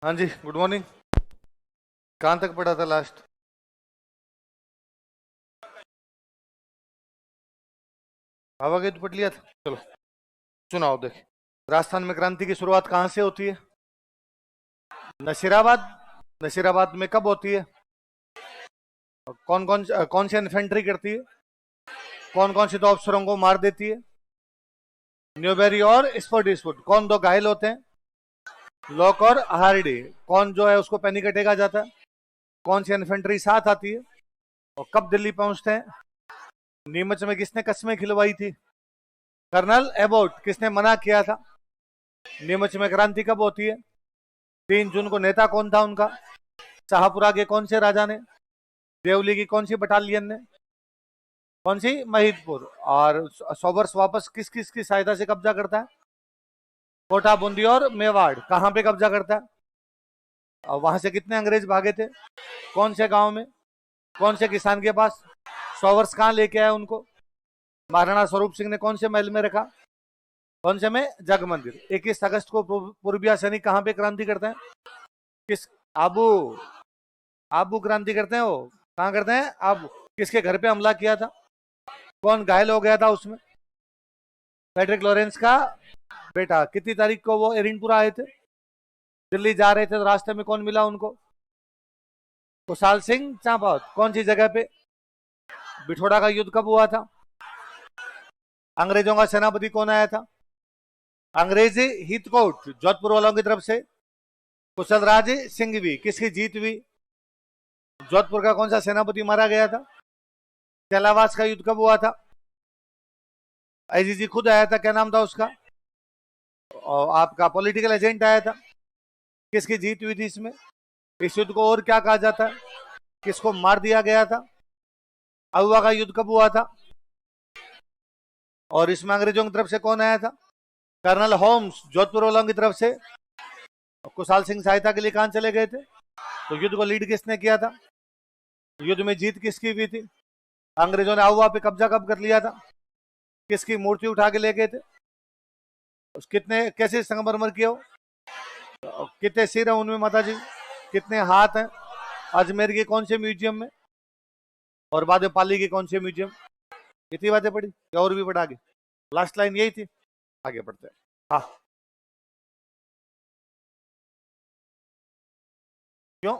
हाँ जी, good morning. कहाँ तक पढ़ा था लास्ट? हवा गेट पढ़ लिया था। चलो सुनाओ। देख, राजस्थान में क्रांति की शुरुआत कहाँ से होती है? नशीराबाद। नशीराबाद में कब होती है? कौन सी इन्फेंट्री करती है? कौन कौन से दो अफसरों को मार देती है? न्यूबेरी और स्पोर्टिसफुट। कौन दो घायल होते हैं? लॉक और हार्डी। कौन जो है उसको पैनिक अटैक आ जाता है? कौन सी इन्फेंट्री साथ आती है? और कब दिल्ली पहुंचते हैं? नीमच में किसने कस्में खिलवाई थी? Colonel Abbott. किसने मना किया था? नीमच में क्रांति कब होती है? 3 जून को। नेता कौन था उनका? शाहपुरा के कौन से राजा ने? देवली की कौन सी बटालियन ने? कौन सी? महिदपुर। और सोबर्स वापस किस किस की सहायता से कब्जा करता है? कोटा, बूंदी और मेवाड़। कहां पे कब्जा करता है? और वहां से कितने अंग्रेज भागे थे? कौन से गांव में? कौन से किसान के पास? सोवर्स कहां लेके आए उनको? महाराणा स्वरूप सिंह ने कौन से महल में रखा? कौन से में? जग मंदिर। 21 अगस्त को पूर्बिया सैनिक कहां पे क्रांति करते हैं? किस? आबू। आबू क्रांति करते हैं वो। कहां करते हैं? आबू। किसके घर पे हमला किया था? कौन घायल हो गया था उसमें? पैट्रिक लॉरेंस का बेटा। कितनी तारीख को वो एरिनपुरा आए थे? दिल्ली जा रहे थे तो रास्ते में कौन मिला उनको? कुशाल सिंह चांपावत। कौन सी जगह पे? बिठोड़ा का युद्ध कब हुआ था? अंग्रेजों का सेनापति कौन आया था? अंग्रेजी हितकोट जोधपुर वालों की तरफ से। कुशलराज सिंघवी। किसकी जीत हुई? जोधपुर का कौन सा सेनापति मारा गया था? कैलावास का युद्ध कब हुआ था? आईजीजी खुद आया था, क्या नाम था उसका? और आपका पॉलिटिकल एजेंट आया था। किसकी जीत हुई थी इसमें? इस युद्ध को और क्या कहा जाता है? किसको मार दिया गया था? अहुआ का युद्ध कब हुआ था? और इसमें अंग्रेजों की तरफ से कौन आया था? Colonel Holmes. जोधपुर वालों की तरफ से कुशाल सिंह सहायता के लिए कहां चले गए थे? तो युद्ध को लीड किसने किया था? युद्ध में जीत किसकी हुई थी? अंग्रेजों ने अहुआ पे कब्जा कब कर लिया था? किसकी मूर्ति उठा के ले गए थे? कितने कैसे संगमरमर किया? कितने सिर है उनमें माता जी? कितने हाथ हैं? अजमेर के कौन से म्यूजियम में? और बाद में पाली के कौन से म्यूजियम? इतनी बातें पढ़ी या और भी पढ़ा? आगे लास्ट लाइन यही थी। आगे पढ़ते हैं। हाँ। क्यों?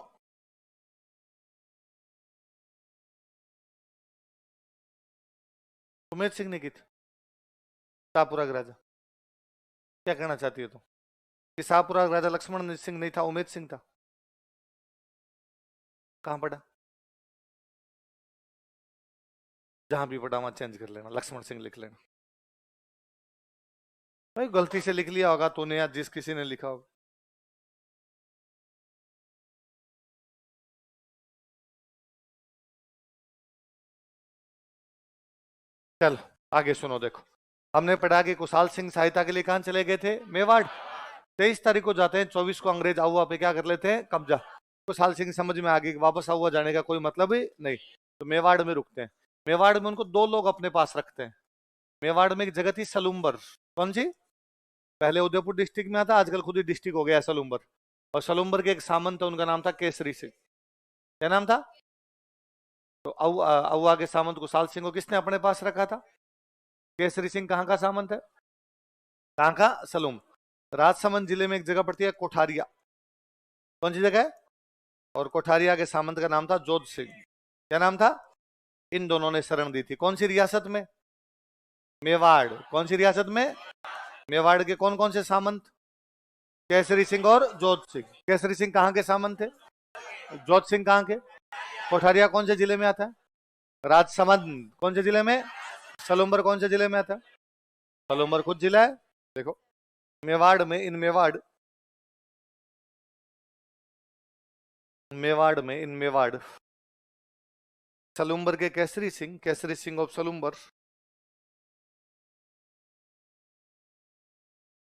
उमेद सिंह ने की थी? शाहपुरा का राजा। क्या कहना चाहती है तुम? कि शाहपुरा का राजा लक्ष्मण सिंह नहीं था, उमेद सिंह था? कहां पढ़ा? जहां भी पढ़ा वहां चेंज कर लेना, लक्ष्मण सिंह लिख लेना। भाई गलती से लिख लिया होगा तूने या जिस किसी ने लिखा होगा। चल आगे सुनो। देखो, हमने पढ़ा कि कुशाल सिंह सहायता के लिए कहां चले गए थे? मेवाड़। 23 तारीख को जाते हैं, 24 को अंग्रेज आहुआ पे क्या कर लेते हैं? कब्जा। कुशाल सिंह समझ में आ गई कि वापस आहुआ जाने का कोई मतलब ही नहीं, तो मेवाड़ में रुकते हैं। मेवाड़ में उनको 2 लोग अपने पास रखते हैं। मेवाड़ में एक जगह थी सलूम्बर। कौन सी? पहले उदयपुर डिस्ट्रिक्ट में आता, आजकल खुद ही डिस्ट्रिक्ट हो गया है सलूम्बर। और सलूम्बर के एक सामंत है, उनका नाम था केसरी सिंह। क्या नाम था? तो अहुआ के सामंत कुशाल सिंह को किसने अपने पास रखा था? केसरी सिंह कहाँ का सामंत है? कहाँ का? सलूम। राजसमंद जिले में एक जगह पड़ती है कोठारिया। कौन सी जगह है? और कोठारिया के सामंत का नाम था जोध सिंह। क्या नाम था? इन दोनों ने शरण दी थी। कौन सी रियासत में? मेवाड़। कौन सी रियासत में? मेवाड़ के कौन कौन से सामंत? केसरी सिंह और जोध सिंह। केसरी सिंह कहाँ के सामंत थे? जोध सिंह कहाँ के? कोठारिया कौन से जिले में आता है? राजसमंद कौन से जिले में? सलूम्बर कौन से जिले में आता है? सलूम्बर खुद जिला है। देखो, मेवाड़ में, इन मेवाड़, मेवाड़ में, इन मेवाड़, सलूम्बर के केसरी सिंह, केसरी सिंह ऑफ सलूम्बर,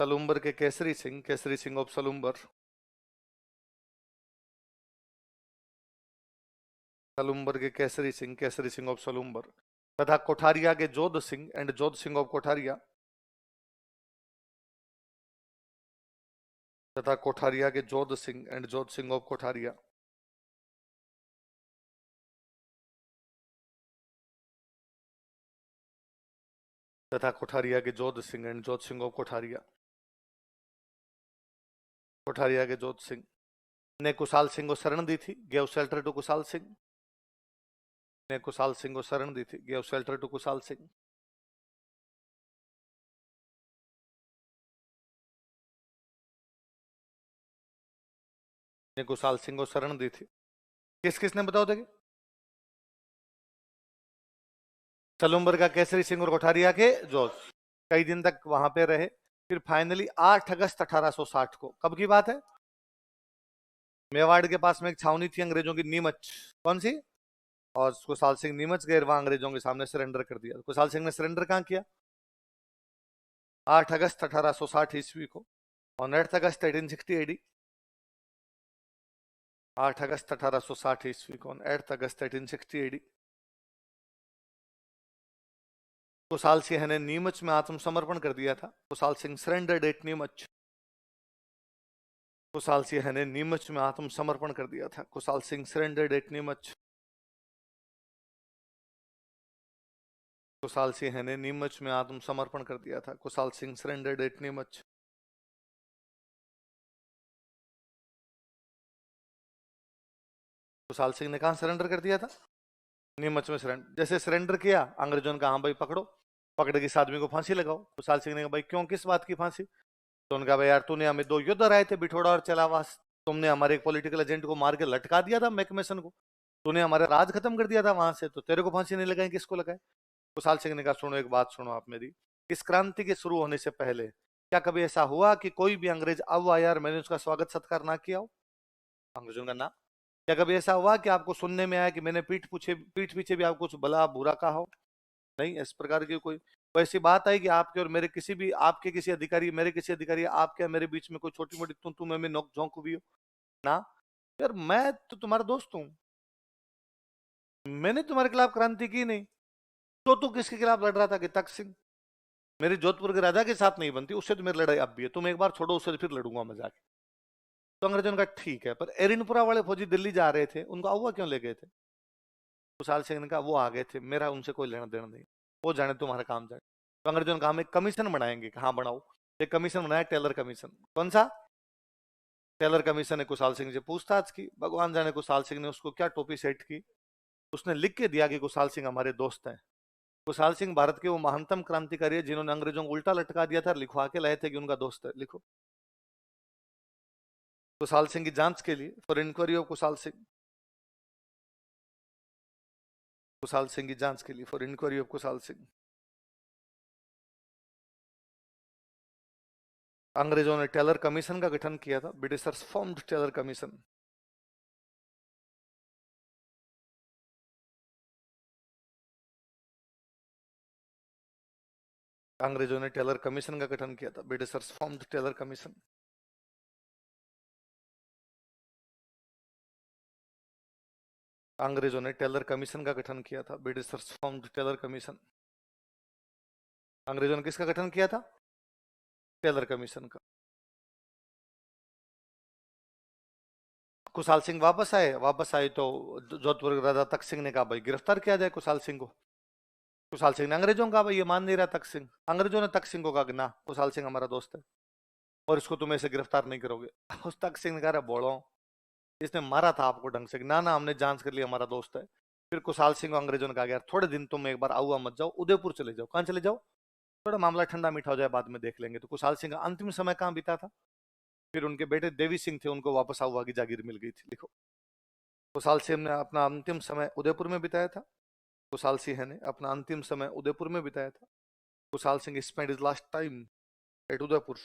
सलूम्बर के केसरी सिंह, केसरी सिंह ऑफ सलूम्बर, सलूम्बर के केसरी सिंह, केसरी सिंह ऑफ सलूम्बर, तथा कोठारिया के जोध सिंह एंड जोध सिंह ऑफ कोठारिया, तथा कोठारिया के जोध सिंह एंड जोध सिंह ऑफ कोठारिया। तथा कोठारिया के जोध सिंह एंड जोध सिंह ऑफ कोठारिया। कोठारिया के जोध सिंह ने कुशाल सिंह को शरण दी थी, gave shelter to Kushal Singh. ने कुशाल सिंह को शरण दी थी, gave shelter to Kushal Singh. ने कुशाल सिंह को शरण दी थी। किस किसने बताओ देखिए? सलूम्बर का केसरी सिंह और कोठारिया के जोध। कई दिन तक वहां पे रहे, फिर फाइनली 8 अगस्त 1860 को, कब की बात है? मेवाड़ के पास में एक छावनी थी अंग्रेजों की, नीमच। कौन सी? और कुशाल सिंह नीमच गए, वहां अंग्रेजों के सामने सरेंडर कर दिया। कुशाल सिंह ने सरेंडर कहां किया? 8 अगस्त 1860 ईस्वी को। On 8 August 1860 AD. 8 अगस्त 1860 ईस्वी को, 8 अगस्त 1860 एडी। कुशाल सिंह ने नीमच में आत्मसमर्पण कर दिया था। Kushal Singh surrendered at Neemuch. कुशाल सिंह ने नीमच में आत्मसमर्पण कर दिया था। Kushal Singh surrendered at Neemuch. कुशाल सिंह ने नीमच में आत्मसमर्पण कर दिया था। Kushal Singh surrendered at Neemuch. कुशाल सिंह ने कहा सरेंडर कर दिया था? नीमच में सरेंडर। जैसे सरेंडर किया, अंग्रेजों ने कहा हाँ भाई पकड़ो, पकड़ के इस आदमी को फांसी लगाओ। कुशाल सिंह ने कहा भाई क्यों, किस बात की फांसी? तो उनका भाई यार तूने हमें 2 युद्ध हराए थे, बिठोड़ा और चलावास। तुमने हमारे एक पॉलिटिकल एजेंट को मार के लटका दिया था, मैकमेसन को। तूने हमारा राज खत्म कर दिया था वहां से, तो तेरे को फांसी नहीं लगाई, किसको लगाए? कुशाल सिंह ने कहा सुनो, एक बात सुनो आप मेरी। इस क्रांति के शुरू होने से पहले क्या कभी ऐसा हुआ कि कोई भी अंग्रेज अब आया और मैंने उसका स्वागत सत्कार ना किया हो? अंग्रेजों का ना। क्या कभी ऐसा हुआ कि आपको सुनने में आया कि मैंने पीठ पीछे भी आपको कुछ भला बुरा कहा हो? नहीं, इस प्रकार की कोई ऐसी बात आई कि आपके और मेरे किसी भी, आपके किसी अधिकारी, मेरे किसी अधिकारी, आपके और मेरे बीच में कोई छोटी मोटी तू में नोक झोंक हुई हो? ना। यार मैं तो तुम्हारा दोस्त हूं, मैंने तुम्हारे खिलाफ क्रांति की नहीं। तो तू किसके खिलाफ लड़ रहा था कि तख्त सिंह? मेरी जोधपुर के राजा के साथ नहीं बनती, उससे तो मेरी लड़ाई अब भी है। तुम एक बार छोड़ो, उससे फिर लड़ूंगा मैं जाके। तो अंग्रेजों ने कहा ठीक है, पर एरिनपुरा वाले फौजी दिल्ली जा रहे थे, उनको अगवा क्यों ले गए थे? कुशाल सिंह ने कहा वो आ गए थे, मेरा उनसे कोई लेना देना नहीं, वो जाने, तुम्हारा काम जाने। तो अंग्रेजों ने कहा हम एक कमीशन बनाएंगे। कहा बनाओ। एक कमीशन बनाया, टेलर कमीशन। कौन सा? टेलर कमीशन ने कुशाल सिंह से पूछताछ की। भगवान जाने कुशाल सिंह ने उसको क्या टोपी सेट की। उसने लिख के दिया कि कुशाल सिंह हमारे दोस्त हैं। कुशाल सिंह भारत के वो महानतम क्रांतिकारी है जिन्होंने अंग्रेजों को उल्टा लटका दिया था, लिखवा के लाए थे कि उनका दोस्त है। लिखो, कुशाल सिंह की जांच के लिए, for inquiry of Kushal Singh. Kushal Singh की जांच के लिए, for inquiry of Kushal Singh. अंग्रेजों ने टेलर कमीशन का गठन किया था। Britishers formed Taylor commission. अंग्रेजों ने टेलर कमीशन का गठन किया था। Britishers formed Taylor commission. अंग्रेजों ने टेलर कमीशन का गठन किया था। Britishers formed Taylor commission. अंग्रेजों ने किसका गठन किया था? टेलर कमीशन का। कुशाल सिंह वापस आए। वापस आए तो जोधपुर के राजा तख्त सिंह ने कहा भाई गिरफ्तार किया जाए कुशाल सिंह को। कुशाल सिंह ने अंग्रेजों का, भाई ये मान नहीं रहा तख्त सिंह। अंग्रेजों ने तख्त सिंह को कहा कि ना, कुशाल सिंह हमारा दोस्त है और इसको तुम ऐसे गिरफ्तार नहीं करोगे। उस तख्त सिंह ने कहा बोलो, इसने मारा था आपको ढंग से? ना ना, हमने जांच कर लिया, हमारा दोस्त है। फिर कुशाल सिंह को अंग्रेजों ने कहा यार थोड़े दिन तुम एक बार आऊआ मत जाओ, उदयपुर चले जाओ। कहां चले जाओ? थोड़ा मामला ठंडा मीठा हो जाए, बाद में देख लेंगे। तो कुशाल सिंह का अंतिम समय कहां बीता था? फिर उनके बेटे देवी सिंह थे, उनको वापस आऊआ की जागीर मिल गई थी। लिखो, कुशाल सिंह ने अपना अंतिम समय उदयपुर में बिताया था। कुशाल सिंह ने अपना अंतिम समय उदयपुर में बिताया था। Kushal Singh spend his last time at Udaipur.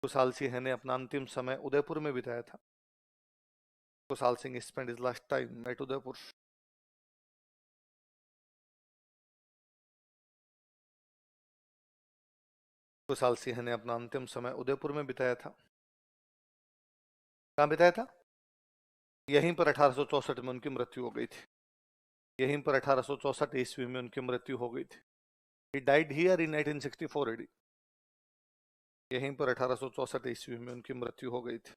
Kushal Singh ने अपना अंतिम समय उदयपुर में बिताया था। Kushal Singh spend his last time at Udaipur. Kushal Singh ने अपना अंतिम समय उदयपुर में बिताया था। कहां बिताया था? यहीं पर 1864 में उनकी मृत्यु हो गई थी। यहीं पर 1864 ईस्वी में उनकी मृत्यु हो गई थी। He died here in 1864 AD. यहीं पर 1864 ईस्वी में उनकी मृत्यु हो गई थी।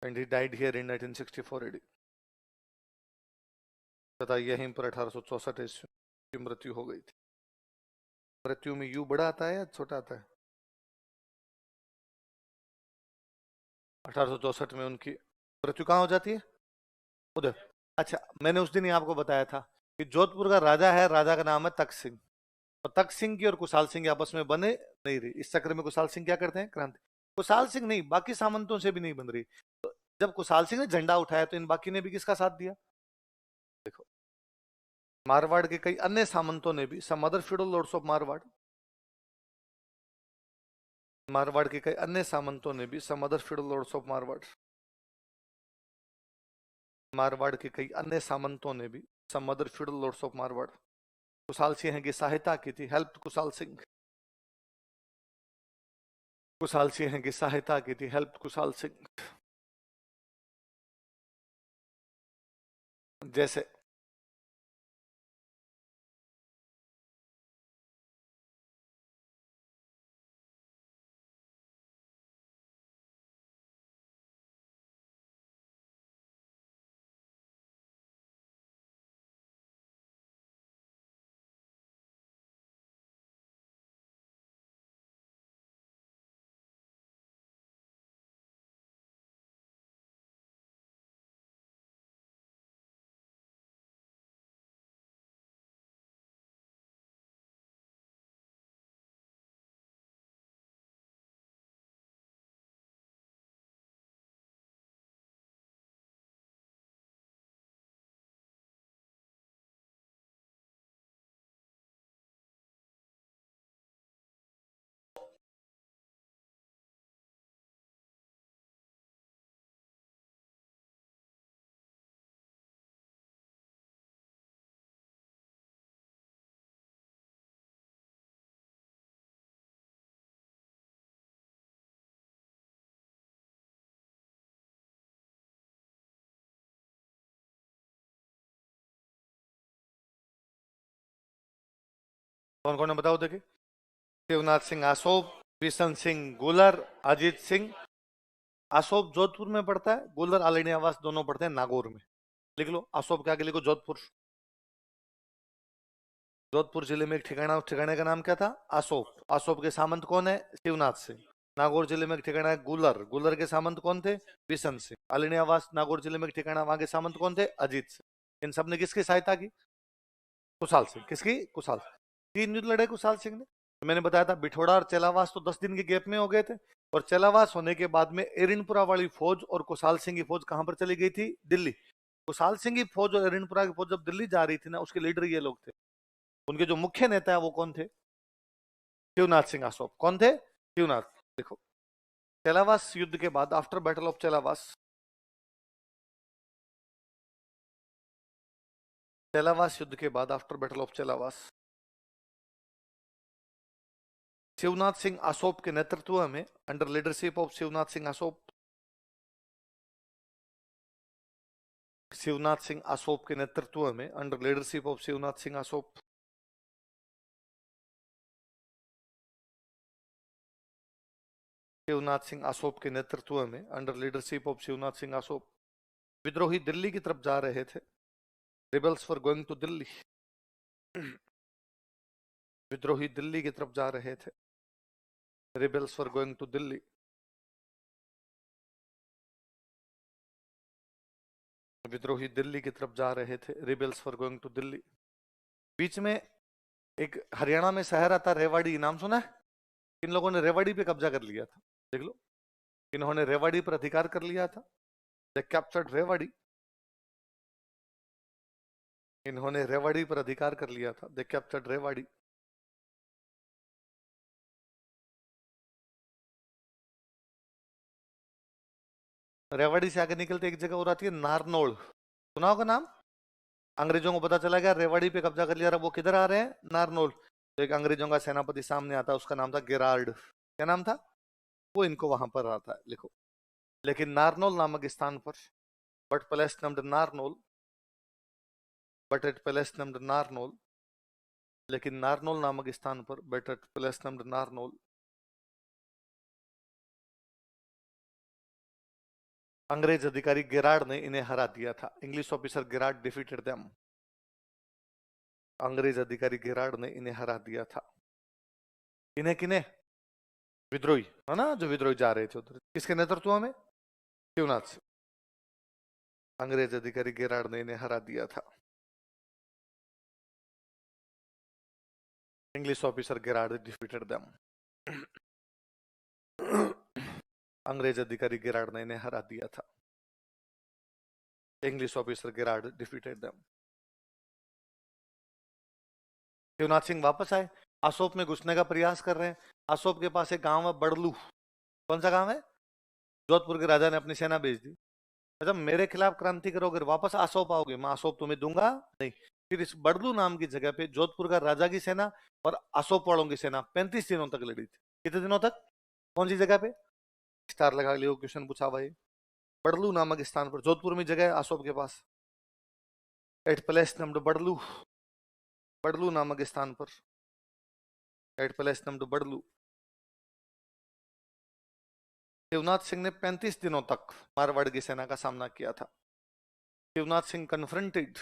And he died here in 1964 AD. तथा यहीं पर 1864 ईस्वी की मृत्यु हो गई थी। मृत्यु में यू बड़ा आता है या छोटा आता है? 1864 में उनकी मृत्यु कहाँ हो जाती है? उधर। अच्छा, मैंने उस दिन ही आपको बताया था कि जोधपुर का राजा है, राजा का नाम है तख्त सिंह। और तख्त सिंह की और कुशाल सिंह आपस में बने नहीं रही। इस चक्र में कुशाल सिंह क्या करते हैं? क्रांति। कुशाल सिंह नहीं, बाकी सामंतों से भी नहीं बन रही। तो जब कुशाल सिंह ने झंडा उठाया तो इन बाकी ने भी किसका साथ दिया? देखो, मारवाड़ के कई अन्य सामंतों ने भी, some other feudal lords of Marwar, Marwar के कई अन्य सामंतों ने भी, some other feudal lords of Marwar, Marwar के कई अन्य सामंतों ने भी, some other feudal lords of Marwar, Kushal Singh की सहायता की थी। हेल्प कुशाल सिंह। कुशाल सिंह की सहायता की थी। हेल्प कुशाल सिंह। जैसे कौन कौन है बताओ देखे? शिवनाथ सिंह आसोप, बिशन सिंह गुलर, अजीत सिंह। आसोप जोधपुर में पड़ता है, गुलर आलिनी आवास दोनों पड़ते हैं नागौर में। लिख लो, आसोप के आगे लिखो जोधपुर। जोधपुर जिले में एक ठिकाना, उस ठिकाने का नाम क्या था? आसोप। आसोप के सामंत कौन है? शिवनाथ सिंह। नागौर जिले में एक ठिकाना है गुलर। गुलर के सामंत कौन थे? बिशन सिंह। आलिनी आवास नागौर जिले में एक ठिकाना, वहां के सामंत कौन थे? अजीत सिंह। इन सब ने किसकी सहायता की? कुशाल सिंह। किसकी? कुशाल। 3 युद्ध लड़े कुशाल सिंह ने। तो मैंने बताया था बिठोड़ा और चेलावास तो 10 दिन के गैप में हो गए थे। और चेलावास होने के बाद में एरिनपुरा वाली फौज और कुशाल सिंह की फौज कहां पर चली गई थी? दिल्ली। कुशाल सिंह की फौज और एरिनपुरा की फौज जब दिल्ली जा रही थी ना, उसके लीडर ये लोग थे। उनके जो मुख्य नेता है वो कौन थे? शिवनाथ सिंह आसोप। कौन थे? शिवनाथ। देखो, चेलावास युद्ध के बाद, after battle of Chelawas, Chelawas युद्ध के बाद, after battle of Chelawas, Shivnath Singh Asop के नेतृत्व में, under leadership of Shivnath Singh Asop, Shivnath Singh Asop के नेतृत्व में, under leadership of Shivnath Singh Asop, Shivnath Singh Asop के नेतृत्व में, under leadership of Shivnath Singh Asop, विद्रोही दिल्ली की तरफ जा रहे थे। Rebels for going to Delhi. विद्रोही दिल्ली की तरफ जा रहे थे। Rebels for going to Delhi. विद्रोही दिल्ली की तरफ जा रहे थे। Rebels for going to Delhi. बीच में एक हरियाणा में शहर आता, रेवाड़ी। नाम सुना है? इन लोगों ने रेवाड़ी पे कब्जा कर लिया था। देख लो, इन्होंने रेवाड़ी पर अधिकार कर लिया था। दे कैप्चर्ड रेवाड़ी। इन्होंने रेवाड़ी पर अधिकार कर लिया था। दे कैप्चर्ड रेवाड़ी। रेवाड़ी से आगे निकलते एक जगह और आती है नारनौल। सुना होगा नाम? अंग्रेजों को पता चला गया रेवाड़ी पे कब्जा कर लिया, वो किधर आ रहे हैं? नारनौल। तो एक अंग्रेजों का सेनापति सामने आता है, उसका नाम था गेराल्ड। क्या नाम था? वो इनको वहां पर आता है, लिखो। लेकिन नारनौल नामक स्थान पर, but place named Narnaul, but at place named Narnaul, लेकिन नारनौल नामक स्थान पर, बेटर प्लेस नंबर नारनौल। अंग्रेज अधिकारी गेरार्ड ने इन्हें हरा दिया था। English officer Gerard defeated them. अंग्रेज अधिकारी गेरार्ड ने इन्हें हरा दिया था। इन्हें किन्हें? विद्रोही, है ना, जो विद्रोही जा रहे थे उधर। किसके नेतृत्व में? शिवनाथ से। अंग्रेज अधिकारी गेरार्ड ने इन्हें हरा दिया था। English officer Gerard defeated them. अंग्रेज अधिकारी गेरार्ड ने इन्हें हरा दिया था। English officer Gerard defeated them. Shivnath Singh वापस आए, आसोप में घुसने का प्रयास कर रहे हैं। आसोप के पास एक गांव है बड़लू। कौन सा गांव है? जोधपुर के राजा ने अपनी सेना भेज दी। मतलब मेरे खिलाफ क्रांति करोगे, वापस आसोप आओगे, मैं आसोप तुम्हें दूंगा नहीं। फिर इस बड़लू नाम की जगह पे जोधपुर का राजा की सेना और आसोप वालों की सेना 35 दिनों तक लड़ी थी। कितने दिनों तक? कौन सी जगह पे? स्टार लगा लियो, क्वेश्चन पूछा भाई। बड़लू नामक स्थान पर, जोधपुर में जगह है आसोप के पास। At place named Badlu. Badlu नामक स्थान पर, at place named Badlu. Shivnath Singh ने 35 दिनों तक मारवाड़ की सेना का सामना किया था। Shivnath Singh confronted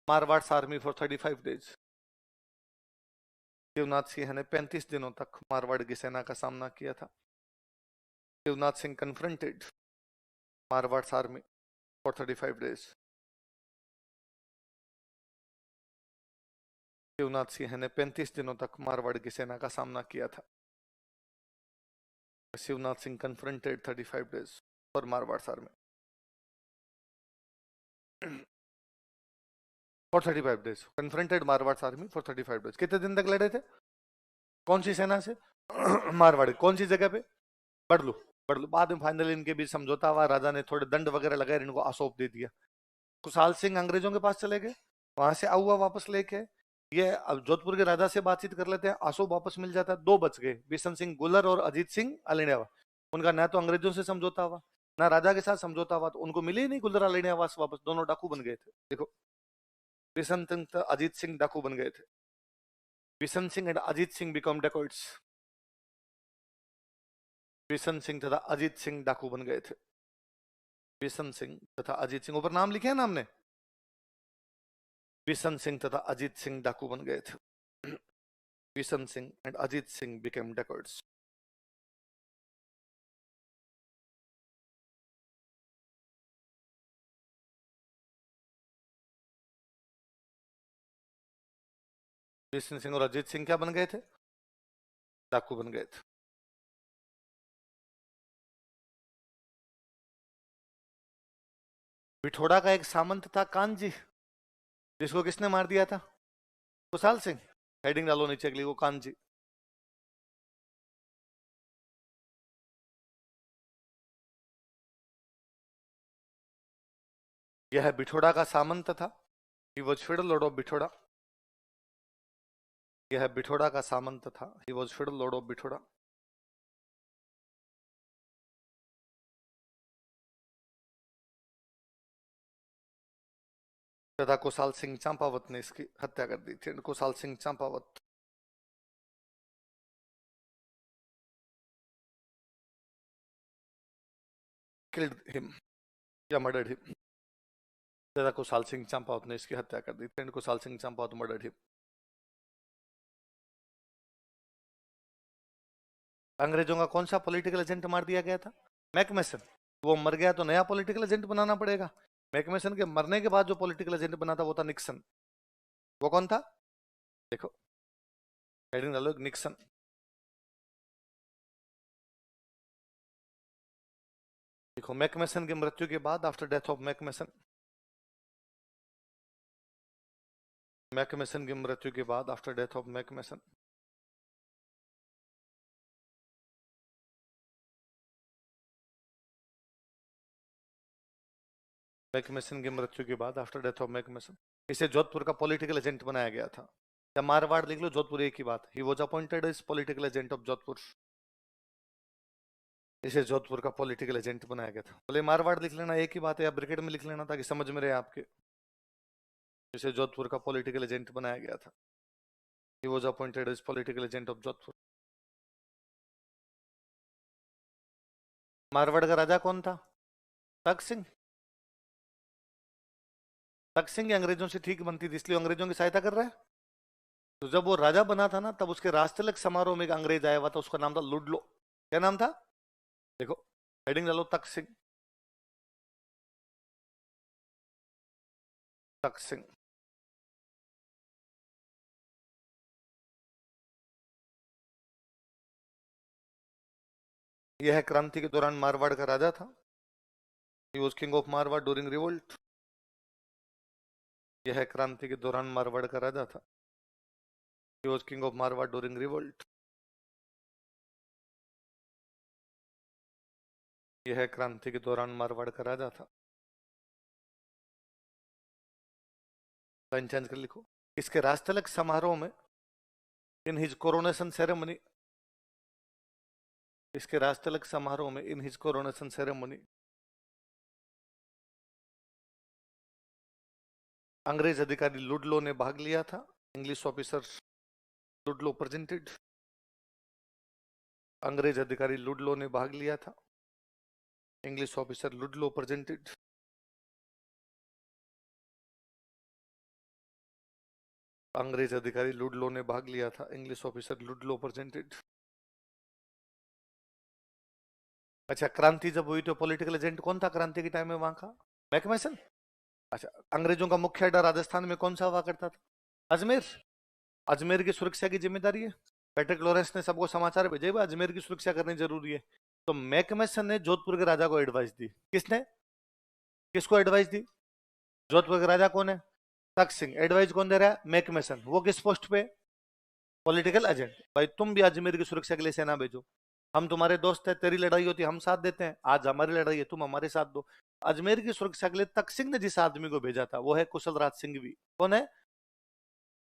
Marwar army for 35 days. Shivnath Singh ने 35 दिनों तक मारवाड़ की सेना का सामना किया था। Shivnath Singh confronted Marwar army for 35 days. Shivnath Singh ने 35 दिनों तक मारवाड़ की सेना का सामना किया था। Shivnath Singh confronted 35 days for Marwar army for 35 days. Confronted Marwar army for 35 days. कितने दिन तक लड़े थे? कौन सी सेना से? मारवाड़। कौन सी जगह पे? बड़लू। बड़लू। बाद में फाइनल इनके बीच समझौता हुआ, राजा ने थोड़े दंड वगैरह लगाए, इनको आसोप दे दिया। खुशहाल सिंह अंग्रेजों के पास चले गए, वहां से आउआ वापस लेके ये अब जोधपुर के राजा से बातचीत कर लेते हैं, आसोप वापस मिल जाता है। दो बच गए, बिशन सिंह गुलर और अजीत सिंह अलिनेवा। उनका ना तो अंग्रेजों से समझौता हुआ ना राजा के साथ समझौता हुआ, तो उनको मिले ही नहीं गुलर अलिनेवा वापस। दोनों डाकू बन गए थे। देखो, बिशन सिंह अजीत सिंह डाकू बन गए थे। Bishan Singh and Ajit Singh become dacoits. Bishan Singh तथा अजीत सिंह डाकू बन गए थे। बिशन सिंह तथा अजीत सिंह, ऊपर नाम लिखे हैं ना हमने। बिशन सिंह तथा अजीत सिंह डाकू बन गए थे। Bishan Singh and Ajit Singh became dacoits. Bishan Singh और अजीत सिंह क्या बन गए थे? डाकू बन गए थे। बिठोड़ा का एक सामंत था कांजी, जिसको किसने मार दिया था? खुशहाल सिंह। हेडिंग डालो नीचे अगली को, कांजी। यह बिठोड़ा का सामंत था। He was feudal lord of Bithora. यह बिठोड़ा का सामंत था। He was feudal lord of Bithora. तथा कुशाल सिंह चंपावत ने इसकी हत्या कर दी थी। कुशाल सिंह चंपावत किल्ड हिम या मर्डर्ड हिम। तथा कुशाल सिंह चंपावत ने इसकी हत्या कर दी थी। Kushal Singh Champawat murdered him. अंग्रेजों का कौन सा पॉलिटिकल एजेंट मार दिया गया था? मैकमेसन। वो मर गया तो नया पॉलिटिकल एजेंट बनाना पड़ेगा। मैकमेसन के मरने के बाद जो पॉलिटिकल एजेंट बना था वो था निक्सन। वो कौन था? देखो, हेडिंग डालो, निक्सन। देखो, मैकमेसन की मृत्यु के बाद, आफ्टर डेथ ऑफ मैकमेसन, मैकमेसन की मृत्यु के बाद, आफ्टर डेथ ऑफ मैकमेसन, मैकमेसन की मृत्यु के बाद, आफ्टर डेथ ऑफ मैकमेसन, इसे जोधपुर का पॉलिटिकल एजेंट बनाया गया था। या मारवाड़ लिख लो, जोधपुर एक ही बात। He was appointed as political agent of Jodhpur. इसे जोधपुर का पॉलिटिकल एजेंट बनाया गया था। बोले मारवाड़ लिख लेना, एक ही बात है, या ब्रिकेट में लिख लेना ताकि समझ में रहे आपके। इसे जोधपुर का पॉलिटिकल एजेंट बनाया गया था। He was appointed as political agent of Jodhpur. Marwar का राजा कौन था? तक सिंह। तक सिंह अंग्रेजों से ठीक बनती थी, इसलिए अंग्रेजों की सहायता कर रहा है। तो जब वो राजा बना था ना, तब उसके राजतिलक समारोह में एक अंग्रेज आया हुआ था, उसका नाम था लुडलो। क्या नाम था? देखो हेडिंग डालो, तक सिंह। तक सिंह। यह क्रांति के दौरान मारवाड़ का राजा था। He was king of Marwar during revolt. यह क्रांति के दौरान मारवाड़ का राजा था। He was king of Marwar during revolt. यह क्रांति के दौरान मारवाड़ का राजा था। लाइन चेंज कर लिखो। इसके राजतिलक समारोह में, इन हिज कोरोनेशन सेरेमनी, इसके राजतिलक समारोह में, इन हिज कोरोनेशन सेरेमनी, अंग्रेज अधिकारी लुडलो ने भाग लिया था। English officer Ludlow presented. अंग्रेज अधिकारी लुडलो ने भाग लिया था। English officer Ludlow presented. अंग्रेज अधिकारी लुडलो ने भाग लिया था। English officer Ludlow presented. अच्छा, क्रांति जब हुई तो पॉलिटिकल एजेंट कौन था क्रांति के टाइम में वहां का? मैकमेसन। अच्छा, अंग्रेजों का मुख्य अड्डा राजस्थान में कौन सा हुआ करता था? अजमेर। अजमेर की सुरक्षा की जिम्मेदारी है। पैट्रिक लॉरेंस ने सबको समाचार भेजे, अजमेर की सुरक्षा करनी जरूरी है। तो मैकमेसन ने जोधपुर के राजा को एडवाइस दी। किसने? किसको एडवाइस दी? जोधपुर के राजा कौन है? तक सिंह। एडवाइस कौन दे रहा है? मैकमेसन। वो किस पोस्ट पे? Political agent. भाई तुम भी अजमेर की सुरक्षा के लिए सेना भेजो, हम तुम्हारे दोस्त हैं, तेरी लड़ाई होती है हम साथ देते हैं, आज हमारी लड़ाई है तुम हमारे साथ दो। अजमेर की सुरक्षा के लिए तक सिंह ने जिस आदमी को भेजा था वो है कुशल राज सिंह भी। कौन है?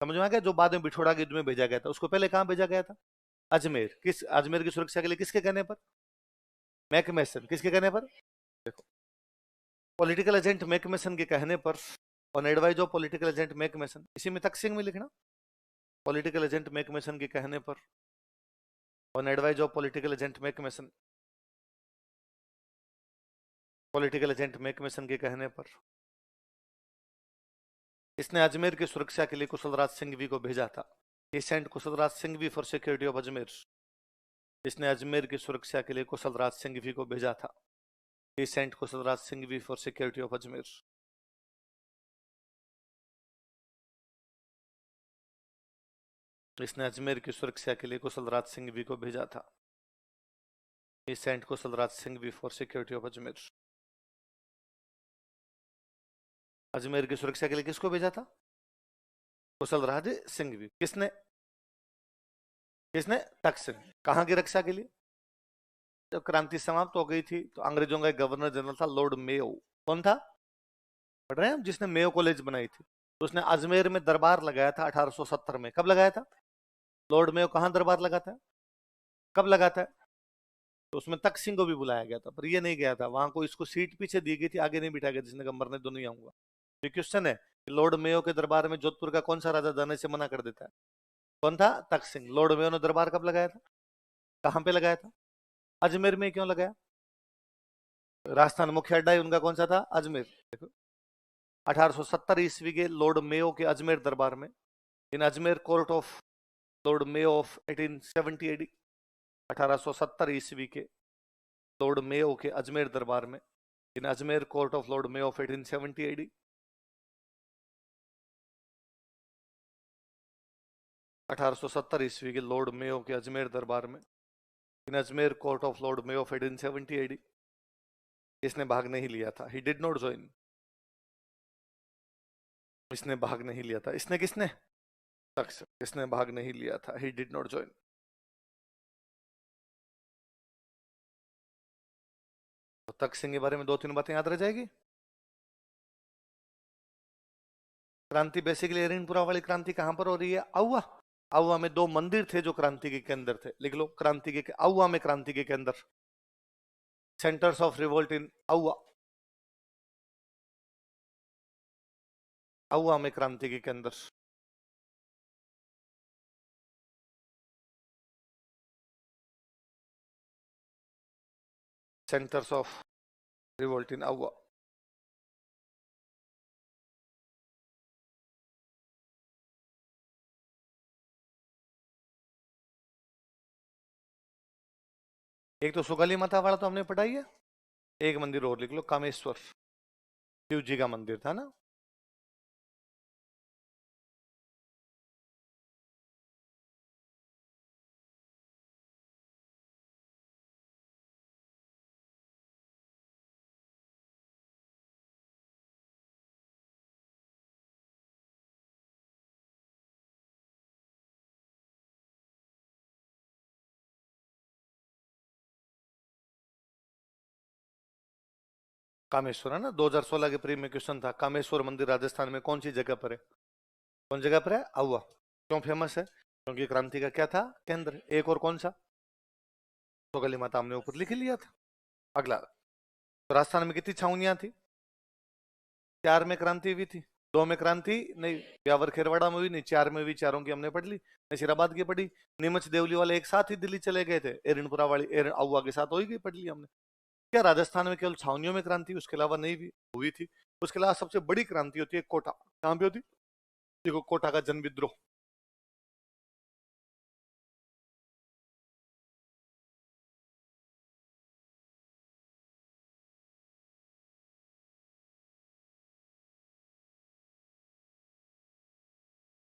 समझ में आ गया? जो बाद में बिछोड़ा के युद्ध में भेजा गया था, उसको पहले कहां भेजा गया था? अजमेर। किस अजमेर की सुरक्षा के लिए किसके कहने पर? मैकमेसन। किसके कहने पर? देखो, पॉलिटिकल एजेंट मैकमेसन के कहने पर, on advice of political agent McMason, इसी में तक सिंह में लिखना, पॉलिटिकल एजेंट मैकमेसन के कहने पर, on advice of political agent McMason, political agent McMason के कहने पर इसने अजमेर की सुरक्षा के लिए कुशलराज सिंघवी को भेजा था। He sent Kushalraj Singhvi for security of Ajmer. इसने अजमेर की सुरक्षा के लिए कुशलराज सिंघवी को भेजा था। He sent Kushalraj Singhvi for security of Ajmer. इसने अजमेर की सुरक्षा के लिए कुशलराज सिंघवी को भेजा था। He sent Kushalraj Singhvi for security of Ajmer. Ajmer की सुरक्षा के लिए किसको भेजा था? कुशलराज सिंघवी। किसने? किसने? तक सिंह। कहां की रक्षा के लिए? जब क्रांति समाप्त हो गई थी तो अंग्रेजों का एक गवर्नर जनरल था लॉर्ड मेयो। कौन था? पढ़ रहे हैं हम? जिसने मेयो कॉलेज बनाई थी। तो उसने अजमेर में दरबार लगाया था 1870 में। कब लगाया था? लॉर्ड मेयो कहां दरबार लगाता है? कब लगाता है? तो उसमें तक सिंह को भी बुलाया गया था, पर ये नहीं गया था वहां को। इसको सीट पीछे दी गई थी, आगे नहीं बिठा गया, जिसने कहा मरने दो नहीं आऊंगा। ये क्वेश्चन है कि लॉर्ड मेयो के दरबार में जोधपुर का कौन सा राजा जाने से मना कर देता है? कौन था? तक सिंह। लॉर्ड मेयो ने दरबार कब लगाया था? कहां पे लगाया था? अजमेर में। क्यों लगाया? राजस्थान मुख्य अड्डा ही उनका कौन सा था? अजमेर। देखो, 1870 ईस्वी के लॉर्ड मेयो के अजमेर दरबार में, in Ajmer court of Lord Mayo of 1870 AD, 1870 ईस्वी के लॉर्ड मेयो के अजमेर दरबार में, in Ajmer court of Lord Mayo of 1870 AD, 1870 ईस्वी के लॉर्ड मेयो के अजमेर दरबार में, in Ajmer court of Lord Mayo of 1870 AD, इसने भाग नहीं लिया था। He did not join. इसने भाग नहीं लिया था। इसने किसने? तक सिंह। इसने भाग नहीं लिया था। He did not join. तो तक सिंह के बारे में दो तीन बातें याद रह जाएगी। क्रांति बेसिकली एरिनपुरा वाली क्रांति कहां पर हो रही है? आउवा। आउवा में दो मंदिर थे जो क्रांति के केंद्र थे। लिख लो, क्रांति के आउवा में क्रांति के केंद्र, centres of revolt in Auwa. Auwa में क्रांति के केंद्र। Centres of revolt in Auwa. एक तो सुगली माता वाला तो हमने पढ़ाई है, एक मंदिर और लिख लो, कामेश्वर, शिव जी का मंदिर था ना। कामेश्वर है ना, 2016 के प्री में क्वेश्चन था, कामेश्वर मंदिर राजस्थान में कौन सी जगह पर है? कौन जगह पर है? अव्वा। क्यों फेमस है? क्योंकि क्रांति का क्या था? केंद्र। एक और कौन सा? सुगली माता हमने ऊपर लिख लिया था। अगला, तो राजस्थान में कितनी छावनियां थी? 4 में क्रांति हुई थी, 2 में क्रांति नहीं, ब्यावर खेरवाड़ा में हुई नहीं, 4 में भी, चारों की हमने पढ़ ली। नसीराबाद की पढ़ी, नीमच देवली वाले एक साथ ही दिल्ली चले गए थे, एरनपुरा वाली एरन अव्वा के साथ होगी, पढ़ ली हमने। क्या राजस्थान में केवल छावनियों में क्रांति, उसके अलावा नहीं भी हुई थी? उसके अलावा सबसे बड़ी क्रांति होती है कोटा। कहां पे होती? देखो, कोटा का जन विद्रोह।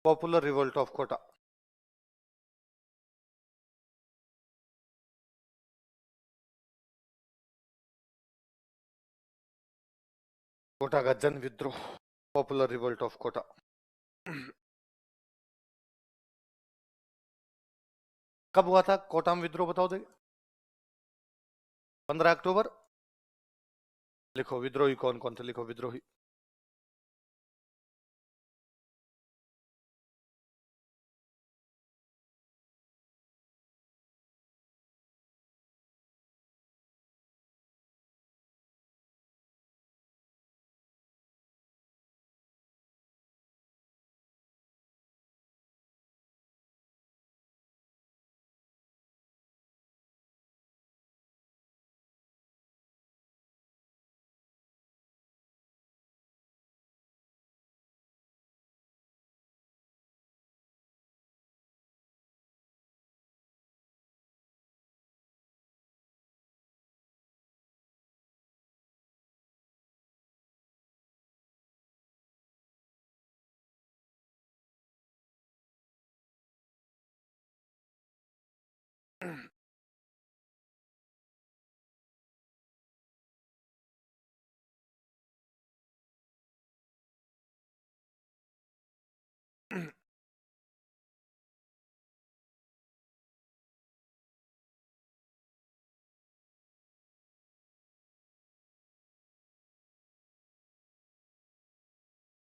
Popular revolt of Kota. Kota का जन विद्रोह, पॉपुलर रिवोल्ट ऑफ कोटा। कब हुआ था कोटा में विद्रोह, बताओ देखे। 15 अक्टूबर। लिखो विद्रोही कौन कौन थे, लिखो विद्रोही।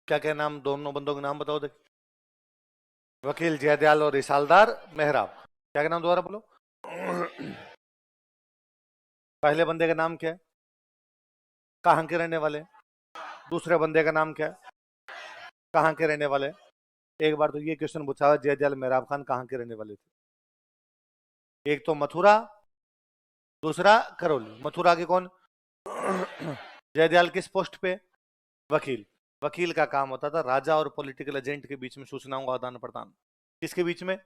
क्या क्या नाम, दोनों बंदों के नाम बताओ देख। वकील जयदयाल और रिसालदार मेहराब। क्या क्या नाम दोबारा बोलो। पहले बंदे का नाम क्या है? कहाँ के रहने वाले? दूसरे बंदे का नाम क्या है? कहाँ के रहने वाले? एक बार तो ये क्वेश्चन पूछा हुआ, जयदयाल मेहराब खान कहाँ के रहने वाले थे? एक तो मथुरा, दूसरा करौली। मथुरा के कौन? जयदयाल किस पोस्ट पे? वकील। वकील का काम होता था राजा और पॉलिटिकल एजेंट के बीच में सूचनाओं का आदान प्रदान। किसके बीच में?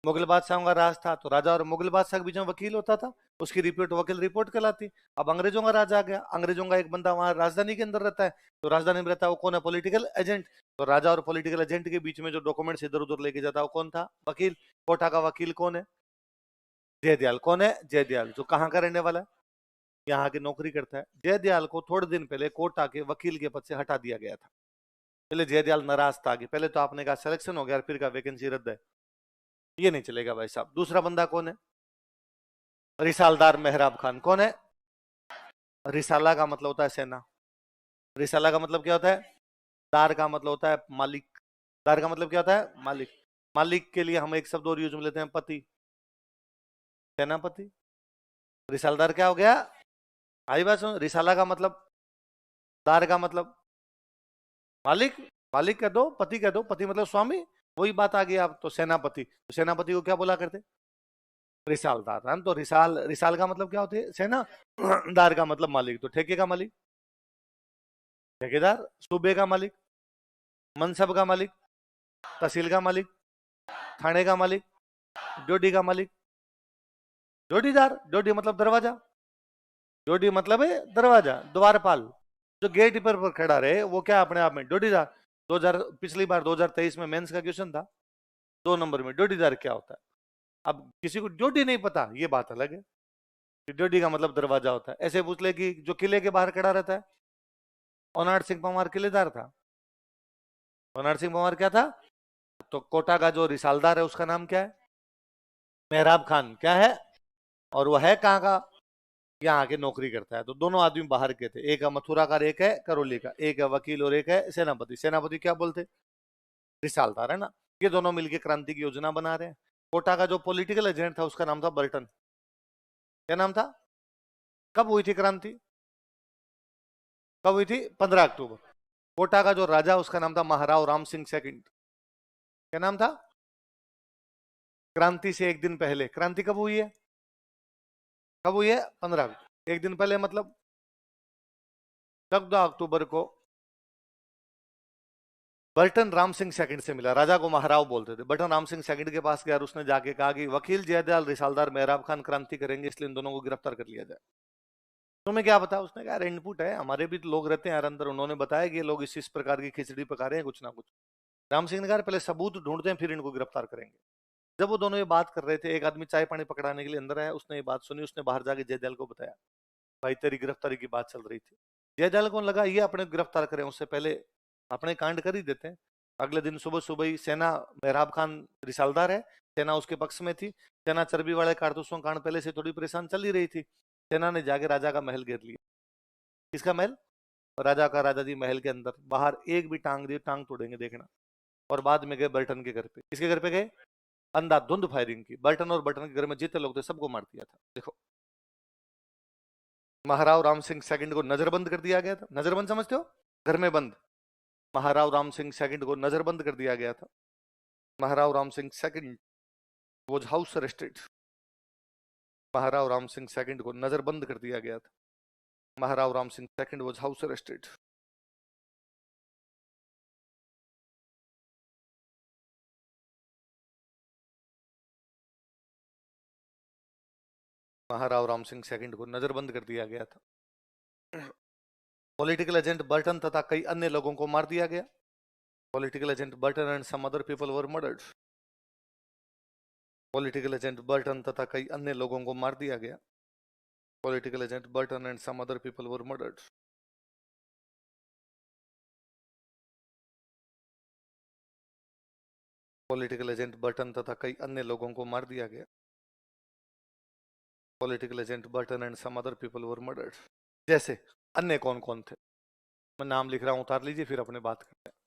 मुगल बादशाहों का राज था, तो राजा और मुगल बादशाह के बीच में वकील होता था, उसकी रिपोर्ट वकील रिपोर्ट कहलाती। अब अंग्रेजों का राज आ गया, अंग्रेजों का एक बंदा वहां राजधानी के अंदर रहता है, तो राजधानी में रहता है वो कौन है? Political agent. तो राजा और पॉलिटिकल एजेंट के बीच में जो डॉक्यूमेंट्स इधर उधर लेके जाता है वो कौन था? वकील। कोटा का वकील कौन है? जयदयाल। कौन है? जयदयाल। जो कहाँ का रहने वाला है? यहाँ की नौकरी करता है। जयदयाल को थोड़े दिन पहले कोटा के वकील के पद से हटा दिया गया था। पहले जयदयाल नाराज था कि पहले तो आपने कहा सिलेक्शन हो गया, फिर का वैकेंसी रद्द है, ये नहीं चलेगा भाई साहब। दूसरा बंदा कौन है? रिसालदार मेहराब खान। कौन है? रिसाला का मतलब होता है सेना। रिसाला का मतलब क्या होता है? दार का मतलब होता है मालिक। दार का मतलब क्या होता है? मालिक। मालिक के लिए हम एक शब्द और यूज में लेते हैं, पति, सेनापति। रिसालदार क्या हो गया? आई बात सुन, रिसाला का मतलब, दार का मतलब मालिक। मालिक कह दो, पति कह दो, पति मतलब स्वामी, वही बात आ गई। आप तो सेनापति, तो सेनापति को क्या बोला करते? रिसालदार है। तो रिसाल का मतलब क्या होते है? सेनादार का मतलब मालिक। तो ठेके का मालिक ठेकेदार, सूबे का मालिक मनसब का मालिक, तहसील का मालिक थाने का मालिक, ड्योढ़ी का मालिक ड्योढ़ीदार। ड्योढ़ी मतलब दरवाजा, ड्योढ़ी मतलब है दरवाजा, द्वारपाल। जो गेट पर खड़ा रहे वो क्या अपने आप में ड्योढ़ीदार। 2000 पिछली बार 2023 में मेंस का क्वेश्चन था, 2 नंबर में ड्योढ़ीदार क्या होता है। अब किसी को ड्योढ़ी नहीं पता ये बात अलग है, ड्योढ़ी का मतलब दरवाजा होता है। ऐसे पूछ ले कि जो किले के बाहर खड़ा रहता है, ओनाड सिंह पंवार किलेदार था। ओनाड सिंह पंवार क्या था? तो कोटा का जो रिसालदार है उसका नाम क्या है? मेहराब खान। क्या है? और वो है कहाँ का? यहाँ आके नौकरी करता है। तो दोनों आदमी बाहर के थे, एक है मथुरा का, एक है करौली का, एक है वकील और एक है सेनापति। सेनापति क्या बोलते? रिसालदार है ना। ये दोनों मिलके क्रांति की योजना बना रहे हैं। कोटा का जो पॉलिटिकल एजेंट था उसका नाम था बर्टन। क्या नाम था? कब हुई थी क्रांति? कब हुई थी? 15 अक्टूबर। कोटा का जो राजा उसका नाम था महाराव राम सिंह सेकंड। क्या नाम था? क्रांति से एक दिन पहले। क्रांति कब हुई है? कब हुई है? 15 एक दिन पहले मतलब 14 अक्टूबर को बर्टन राम सिंह सेकंड से मिला। राजा को महाराव बोलते थे। बर्टन राम सिंह सेकंड के पास गया और उसने जाके कहा कि वकील जयदयाल रिसालदार मेहराब खान क्रांति करेंगे, इसलिए इन दोनों को गिरफ्तार कर लिया जाए। तुम्हें क्या पता? उसने कहा इनपुट है, हमारे भी तो लोग रहते हैं यार अंदर, उन्होंने बताया कि ये लोग इस प्रकार की खिचड़ी पका रहे हैं कुछ ना कुछ। राम सिंह ने कहा पहले सबूत ढूंढते हैं फिर इनको गिरफ्तार करेंगे। जब वो दोनों ये बात कर रहे थे, एक आदमी चाय पानी पकड़ाने के लिए अंदर आया, उसने ये बात सुनी, उसने बाहर जाके जयदयाल को बताया भाई तेरी गिरफ्तारी की बात चल रही थी। जयदयाल को लगा ये अपने गिरफ्तार करें उससे पहले अपने कांड कर ही देते हैं। अगले दिन सुबह सुबह ही सेना, मेहराब खान रिसालदार है, सेना उसके पक्ष में थी। सेना चर्बी वाले कारतूसों कांड पहले से थोड़ी परेशान चल ही रही थी। सेना ने जाके राजा का महल घेर लिया। किसका महल? राजा का। राजा जी महल के अंदर बाहर एक भी टांग दी, टांग तोड़ेंगे देखना। और बाद में गए बर्टन के घर पे। किसके घर पे गए? अंधाधुंध फायरिंग की। बर्टन और बर्टन के घर में जितने लोग थे सबको मार दिया था। देखो, महाराव राम सिंह सेकंड को नजरबंद कर दिया गया था। नजरबंद समझते हो? घर में बंद। महाराव राम सिंह सेकंड को नजरबंद कर दिया गया था। Maharao Ram Singh second was house arrested. Maharao Ram Singh second को नजरबंद कर दिया गया था। Maharao Ram Singh second was house arrested. Maharao Ram Singh second को नजरबंद कर दिया गया था। पॉलिटिकल एजेंट बर्टन तथा कई अन्य लोगों को मार दिया गया। Political agent Burton and some other people were murdered. Political agent Burton तथा कई अन्य लोगों को मार दिया गया। Political agent Burton and some other people were murdered. Political agent Burton तथा कई अन्य लोगों को मार दिया गया। Political agent Burton and some other people were murdered. जैसे अन्य कौन कौन थे? मैं नाम लिख रहा हूं, उतार लीजिए फिर अपने बात करते हैं।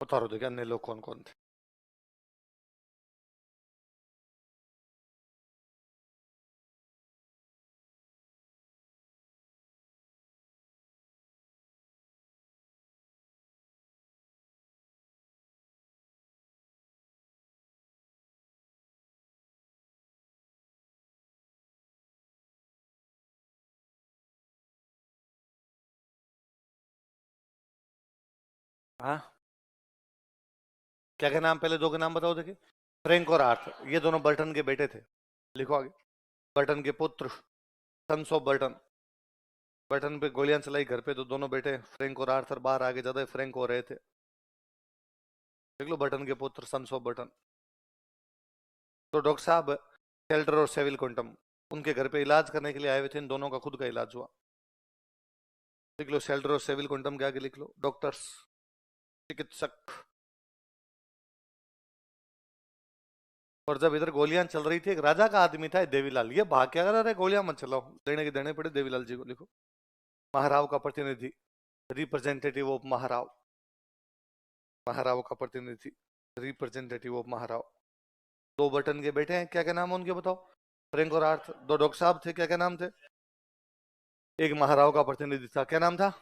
उतारो, देखिए अन्य लोग कौन कौन थे। हाँ, क्या क्या नाम? पहले दो के नाम बताओ देखिए। फ्रैंक और आर्थर, ये दोनों बर्टन के बेटे थे। लिखो आगे। बर्टन के पुत्र, सन्स ऑफ बर्टन। बर्टन पे गोलियां चलाई घर पे, तो दोनों बेटे फ्रैंक और आर्थर बाहर आगे ज्यादा फ्रैंक हो रहे थे। देख लो, बर्टन के पुत्र सन्स ऑफ बर्टन। तो डॉक्टर साहब शेल्टर और सेविल क्विंटम उनके घर पे इलाज करने के लिए आए हुए थे। इन दोनों का खुद का इलाज हुआ। लिख लो शेल्टर और सेविल क्विंटम के आगे लिख लो डॉक्टर्स। चिकित्सक। और जब इधर गोलियां चल रही थी, एक राजा का आदमी था देवीलाल, ये भाग क्या कर रहा है, गोलियां मत चलाओ, देने के देने पड़े, देवीलाल जी को लिखो। महाराव का प्रतिनिधि, रिप्रेजेंटेटिव ऑफ महाराव, महाराव का प्रतिनिधि, रिप्रेजेंटेटिव ऑफ महाराव। दो बटन के बेटे हैं, क्या क्या नाम है उनके बताओ? फ्रैंक और आर्थ, दो डॉक्टर साहब थे, क्या क्या नाम थे? एक महाराव का प्रतिनिधि था, क्या नाम था?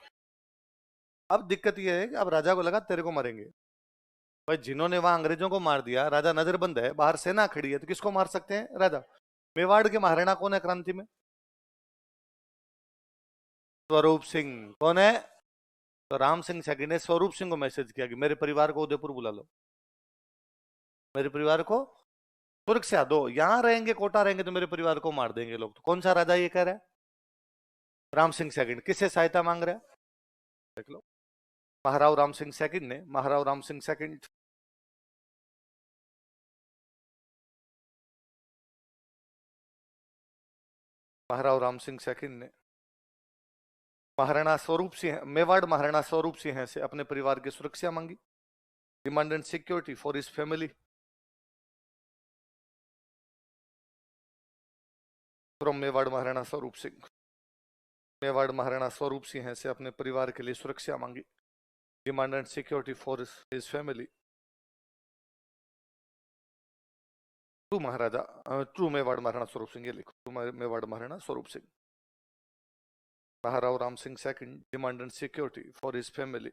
अब दिक्कत यह है कि अब राजा को लगा तेरे को मारेंगे। भाई जिन्होंने वहां अंग्रेजों को मार दिया, राजा नजरबंद है, बाहर सेना खड़ी है, तो किसको मार सकते हैं? राजा। मेवाड़ के महाराणा कौन है क्रांति में? स्वरूप सिंह। कौन है? तो राम सिंह सेकंड ने स्वरूप सिंह को मैसेज किया कि मेरे परिवार को उदयपुर बुला लो, मेरे परिवार को सुरक्षा दो, यहां रहेंगे, कोटा रहेंगे तो मेरे परिवार को मार देंगे लोग। तो कौन सा राजा ये कह रहा है? राम सिंह सेकंड। किससे सहायता मांग रहा है? देख लो, महाराव राम सिंह सेकंड ने, महाराव राम सिंह सेकंड, महाराव राम सिंह सेकंड ने महाराणा स्वरूप सिंह, मेवाड़ महाराणा स्वरूप सिंह से अपने परिवार की सुरक्षा मांगी, demanded security for his family from Mewar Maharana Swaroop Singh. Mewar Maharana Swaroop Singh से अपने परिवार के लिए सुरक्षा मांगी, demanded security for his family. To Maharaja, to Mewar Maharana Swaroop Singh, ये लिखो, to Mewar Maharana Swaroop Singh. Maharao Ram Singh second demanded security for his family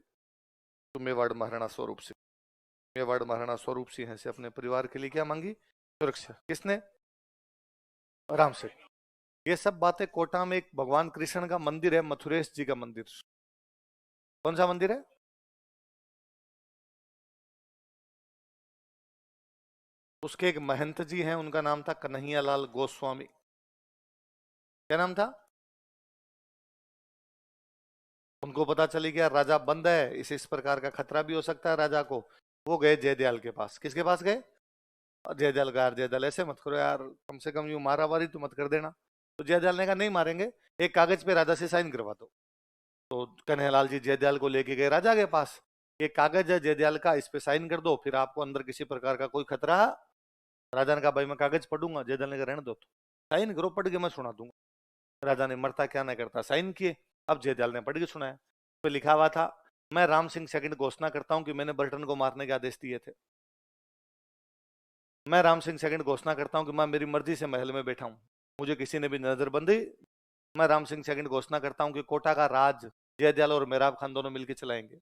to Mewar Maharana Swaroop Singh. Mewar Maharana Swaroop Singh से अपने परिवार के लिए क्या मांगी? सुरक्षा। किसने? राम सिंह। ये सब बातें कोटा में एक भगवान कृष्ण का मंदिर है, मथुरेश जी का मंदिर। कौन सा मंदिर है? उसके एक महंत जी हैं, उनका नाम था कन्हैयालाल गोस्वामी। क्या नाम था? उनको पता चली गया राजा बंद है, इस प्रकार का खतरा भी हो सकता है राजा को। वो गए जयदयाल के पास। किसके पास गए? जयदयाल का, यार जयदयाल ऐसे मत करो यार, कम से कम यूं मारामारी तो मत कर देना। तो जयदयाल ने कहा नहीं मारेंगे, एक कागज पे राजा से साइन करवा दो। तो कन्हैयालाल जी जयदयाल को लेके गए राजा के पास, ये कागज है जयदयाल का, इस पे साइन कर दो, फिर आपको अंदर किसी प्रकार का कोई खतरा। राजा ने कहा भाई मैं कागज पढ़ूंगा। जयदयाल ने कहा रहने दो, तो साइन करो, पढ़ के मैं सुना दूंगा। राजा ने मरता क्या ना करता साइन किए। अब जयदयाल ने पढ़ के सुनाया, तो लिखा हुआ था, मैं राम सिंह सेकंड घोषणा करता हूं कि मैंने बर्टन को मारने के आदेश दिए थे। मैं राम सिंह सेकंड घोषणा करता हूं कि मैं मेरी मर्जी से महल में बैठा हूं, मुझे किसी ने भी नजरबंदी। मैं राम सिंह सेकंड घोषणा करता हूं कि कोटा का राज जयदयाल और मेराब खान दोनों मिलकर चलाएंगे।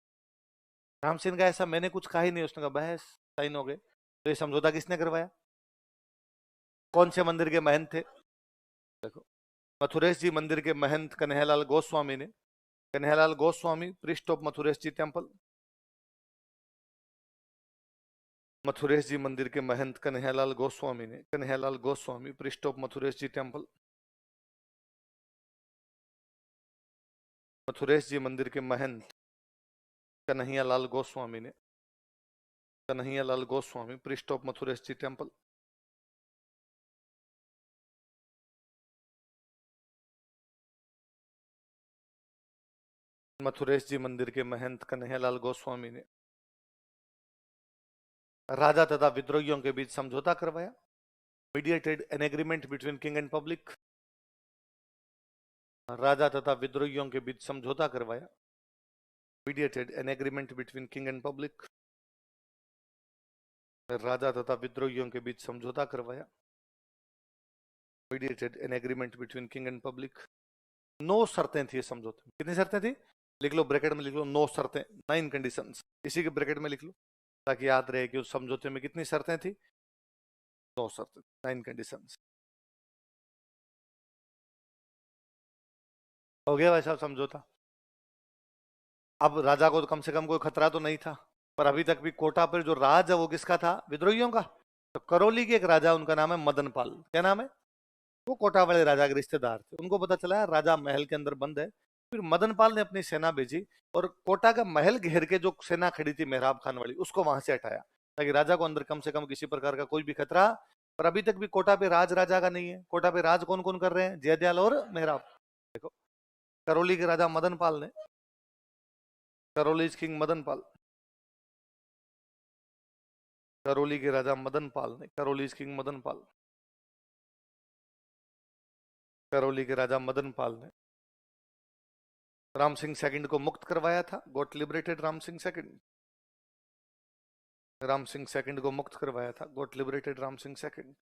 राम सिंह का ऐसा मैंने कुछ कहा ही नहीं। उसने कहा बहस, साइन हो गए। तो ये समझौता किसने करवाया? कौन से मंदिर के महंत थे? देखो, मथुरेश जी मंदिर के महंत कन्हैयालाल गोस्वामी ने, Kanhaiyalal Goswami priest of Mathuresh ji temple. Mathuresh ji मंदिर के महंत कन्हैयालाल गोस्वामी ने, Kanhaiyalal Goswami priest of Mathuresh ji temple. Mathuresh ji मंदिर के महंत कन्हैयालाल गोस्वामी ने, Kanhaiyalal Goswami priest of Mathuresh ji temple. Mathuresh ji मंदिर के महंत कन्हैयालाल गोस्वामी ने राजा तथा विद्रोहियों के बीच समझौता करवाया, mediated an agreement between king and public. राजा तथा विद्रोहियों के बीच समझौता करवाया, mediated an agreement between king and public. राजा तथा विद्रोहियों के बीच समझौता करवाया, mediated an agreement between king and public. 9 शर्तें थी समझौते में। कितनी शर्तें थी? लिख लो, ब्रैकेट में लिख लो, 9 शर्तें, 9 कंडीशंस। इसी के ब्रैकेट में लिख लो ताकि याद रहे कि उस समझौते में कितनी शर्तें थी? 9 शर्तें, 9 कंडीशंस। हो गया भाई साहब समझौता। अब राजा को तो कम से कम कोई खतरा तो नहीं था, पर अभी तक भी कोटा पर जो राज है वो किसका था? विद्रोहियों का। तो करौली के एक राजा, उनका नाम है मदनपाल। क्या नाम है? वो कोटा वाले राजा के रिश्तेदार थे। उनको पता चला राजा महल के अंदर बंद है, फिर मदनपाल ने अपनी सेना भेजी और कोटा का महल घेर के जो सेना खड़ी थी मेहराब खान वाली, उसको वहां से हटाया ताकि राजा को अंदर कम से कम किसी प्रकार का कोई भी खतरा। पर अभी तक भी कोटा पे राज राजा का नहीं है। कोटा पे राज कौन कौन कर रहे हैं? जयदयाल और मेहराब। देखो, करौली के राजा मदनपाल ने, करौली किंग मदनपाल, करौली के राजा मदन पाल ने, करौली किंग मदन पाल, करौली के राजा मदन पाल ने राम सिंह सेकंड को मुक्त करवाया था, got liberated Ram Singh second, Ram Singh second को मुक्त करवाया था, got liberated Ram Singh second.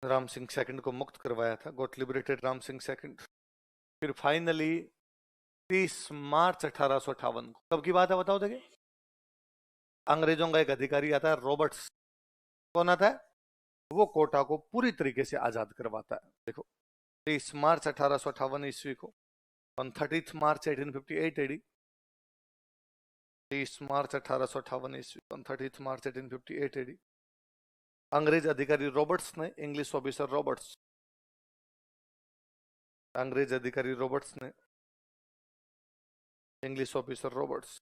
Ram Singh second को मुक्त करवाया था, got liberated Ram Singh second. फिर फाइनली 30 मार्च 1858 को, कब की बात है बताओ देखिए, अंग्रेजों का एक अधिकारी आता है रॉबर्ट्स, कौन आता है, वो कोटा को पूरी तरीके से आजाद करवाता है। देखो 30 मार्च 1858 ईस्वी को, on 30th मार्च 1858 एडी, 30 मार्च 1858 ईस्वी, on 30th मार्च 1858 एडी, अंग्रेज अधिकारी रॉबर्ट्स ने, इंग्लिश ऑफिसर रॉबर्ट्स, अंग्रेज अधिकारी रॉबर्ट्स ने, इंग्लिश ऑफिसर रॉबर्ट्स,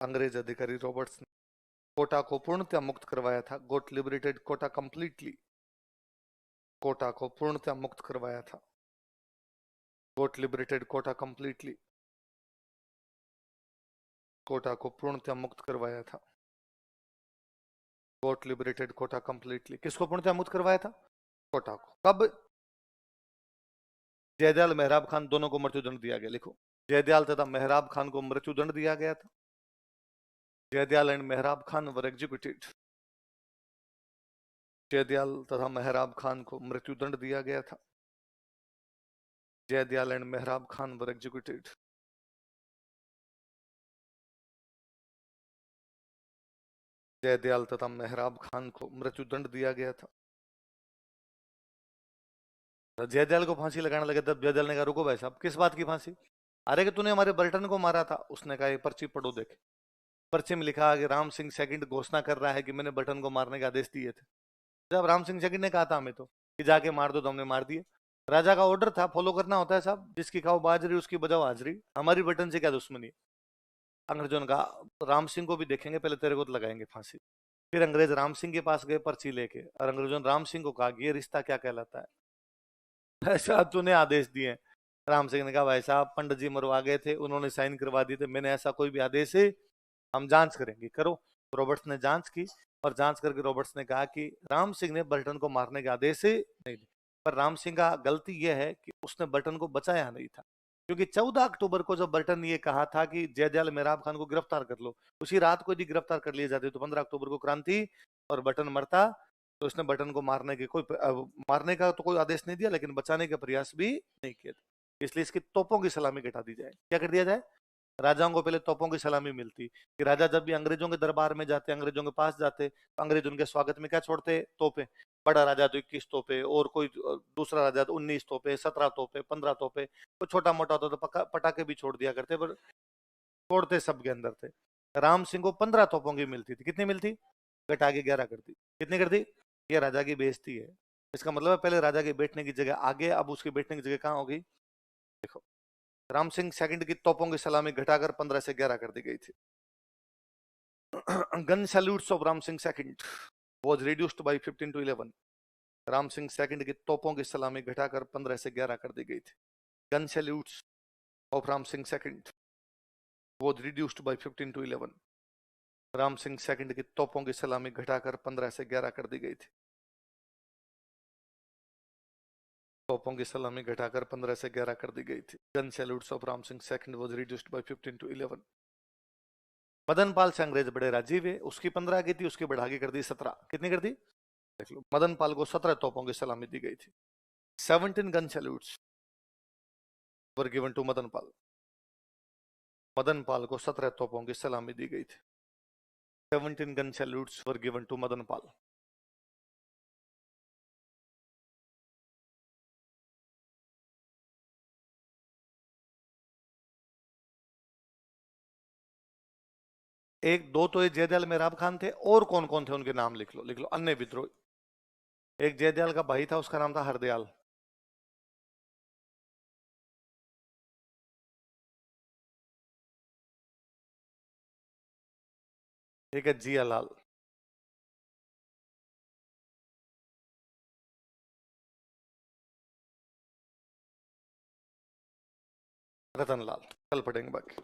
अंग्रेज अधिकारी रॉबर्ट्स ने कोटा को पूर्णतः मुक्त करवाया था, गोट लिबरेटेड कोटा कंप्लीटली, कोटा को पूर्णतः मुक्त करवाया था, गोट लिबरेटेड कोटा कंप्लीटली, कोटा को पूर्णतः मुक्त करवाया था, गोट लिबरेटेड कोटा कंप्लीटली। किसको पूर्णतः मुक्त करवाया था, कोटा को। कब, जयदयाल मेहराब खान दोनों को मृत्युदंड दिया गया, लिखो जयदयाल तथा मेहराब खान को मृत्युदंड दिया गया था, जयदयाल एंड मेहराब खान वर एग्जीक्यूटेड, जयदयाल तथा मेहराब खान को मृत्युदंड दिया गया था, जयदयाल एंड मेहराब खान वर एग्जीक्यूटेड, जयदयाल तथा मेहराब खान को मृत्युदंड दिया गया था। जयदयाल को फांसी लगाने लगे तब जयदयाल ने कहा रुको भाई साहब, किस बात की फांसी, अरे कि तूने हमारे बर्टन को मारा था। उसने कहा ये पर्ची पढ़ो देख, पर्चे में लिखा कि राम सिंह सेकंड घोषणा कर रहा है कि मैंने बर्टन को मारने के आदेश दिए थे। जब राम सिंह सेकंड ने कहा था हमें तो कि जाके मार दो, तो हमने मार दिए। राजा का ऑर्डर था, फॉलो करना होता है साहब, जिसकी खाओ बाजरी उसकी बजाओ हाजरी, हमारी बटन से क्या दुश्मनी है। अंग्रेजों ने कहा राम सिंह को भी देखेंगे, पहले तेरे को तो लगाएंगे फांसी। फिर अंग्रेज राम सिंह के पास गए पर्ची लेके, और अंग्रेजों ने राम सिंह को कहा कि ये रिश्ता क्या कहलाता है, ऐसा तूने आदेश दिए। राम सिंह ने कहा भाई साहब पंडित जी मरवा गए थे, उन्होंने साइन करवा दिए थे, मैंने ऐसा कोई भी आदेश है, हम जांच करेंगे, करो। रॉबर्ट्स ने जांच की, और जांच करके रॉबर्ट्स ने कहा कि राम सिंह ने बर्टन को मारने के आदेश नहीं दिए, पर राम सिंह का गलती यह है कि उसने बर्टन को बचाया नहीं था, क्योंकि 14 अक्टूबर को जब बर्टन ये कहा था कि जयदयाल मेहराब खान को गिरफ्तार कर लो, उसी रात को यदि गिरफ्तार कर लिए जाते तो 15 अक्टूबर को क्रांति और बर्टन मरता। तो इसने बर्टन को मारने के कोई मारने का तो कोई आदेश नहीं दिया, लेकिन बचाने का प्रयास भी नहीं किया, इसलिए इसकी तोपों की सलामी घटा दी जाए। क्या कर दिया जाए, राजाओं को पहले तोपों की सलामी मिलती कि राजा जब भी अंग्रेजों के दरबार में जाते, अंग्रेजों के पास जाते, तो अंग्रेज उनके स्वागत में क्या छोड़ते, तोपे। बड़ा राजा तो 21 तोपे, और कोई दूसरा राजा तो 19 तोपे, 17 तोपे, 15 तोपे, कोई छोटा मोटा होता तो पटाखे भी छोड़ दिया करते, पर छोड़ते सबके अंदर थे। राम सिंह को 15 तोपों की मिलती थी, कितनी मिलती, घटा के 11 कर दी। कितनी कर दी, ये राजा की बेइज्जती है। इसका मतलब है पहले राजा के बैठने की जगह आगे, अब उसकी बैठने की जगह कहाँ होगी, देखो राम सिंह सेकंड की तोपों की सलामी घटाकर 15 से 11 कर दी गई थी। Gun salutes of Ram Singh second was reduced by 15 to 11। Ram Singh second की तोपों की सलामी घटाकर 15 से 11 कर दी गई थी। Gun salutes of Ram Singh second was reduced by 15 to 11। Ram Singh second की तोपों की सलामी घटाकर 15 से 11 कर दी गई थी। तोपों की सलामी घटाकर 15 से 11 कर दी गई थी। Gun salutes of Ram Singh second was reduced by 15 to 11। Madan Pal से अंग्रेज बड़े राजी हुए, उसकी 15 की थी, उसकी बढ़ा के कर दी 17। कितनी कर दी, देख लो, मदन पाल को 17 तोपों की सलामी दी गई थी। 17 gun salutes were given to Madan Pal. Madan Pal को 17 तोपों की सलामी दी गई थी। 17 gun salutes were given to Madan Pal. एक दो तो ये जयदयाल मेहराब खान थे, और कौन कौन थे उनके नाम लिख लो, लिख लो, अन्य विद्रोह। एक जयदयाल का भाई था, उसका नाम था हरदयाल। एक है जियालाल। रतनलाल। कल पढ़ेंगे बाकी।